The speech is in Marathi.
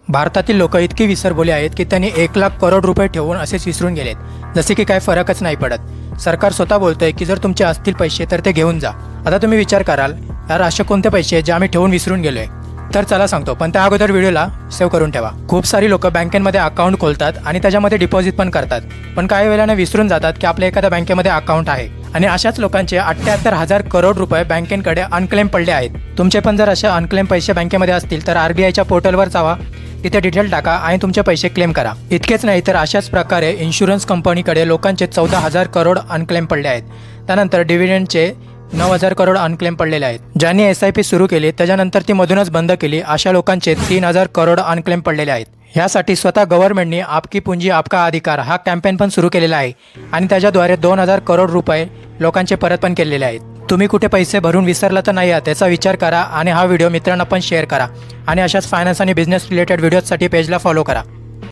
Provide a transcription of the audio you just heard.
भारतातील लोक इतकी विसरबोले आहेत की त्यांनी 1,00,000 करोड रुपये ठेवून असेच विसरून गेलेत, जसे की काय फरकच नाही पडत। सरकार स्वतः बोलतंय की जर तुमचे असतील पैसे तर ते घेऊन जा। आता तुम्ही विचार कराल, यार असे कोणते पैसे आहेत जे आम्ही ठेवून विसरून गेलोय? तर चला सांगतो, पण त्या अगोदर व्हिडिओला सेव्ह करून ठेवा। खूप सारी लोक बँकेमध्ये अकाउंट खोलतात आणि त्याच्यामध्ये डिपॉझिट पण करतात, पण काही वेळेला विसरून जातात की आपल्या एखाद्या बँकेमध्ये अकाउंट आहे आणि अशाच लोकांचे 78,000 करोड रुपये बँकेकडे अनक्लेम पडले आहेत। तुमचे पण जर असे अनक्लेम पैसे बँकेमध्ये असतील तर आरबीआयच्या पोर्टलवर जावा, तिथे डिटेल टाका आणि तुमचे पैसे क्लेम करा। इतकेच नाही तर अशाच प्रकारे इन्शुरन्स कंपनीकडे लोकांचे 14,000 करोड अनक्लेम पडले आहेत। त्यानंतर डिव्हिडंडचे 9,000 करोड अनक्लेम पडलेले आहेत। ज्यांनी SIP सुरू केली त्याच्यानंतर ती मधूनच बंद केली, अशा लोकांचे 3,000 करोड अनक्लेम पडलेले आहेत। ह्यासाठी स्वतः गव्हर्नमेंटने आपकी पूंजी आपका अधिकार हा कॅम्पेन पण सुरू केलेला आहे आणि त्याच्याद्वारे 2,000 करोड रुपये लोकांचे परत पण केलेले आहेत। तुम्ही कुठे पैसे भरून विसरला तर नाही त्याचा विचार करा आणि हा व्हिडिओ मित्रांना पण शेअर करा आणि अशाच फायनान्स आणि बिझनेस रिलेटेड व्हिडिओजसाठी पेजला फॉलो करा।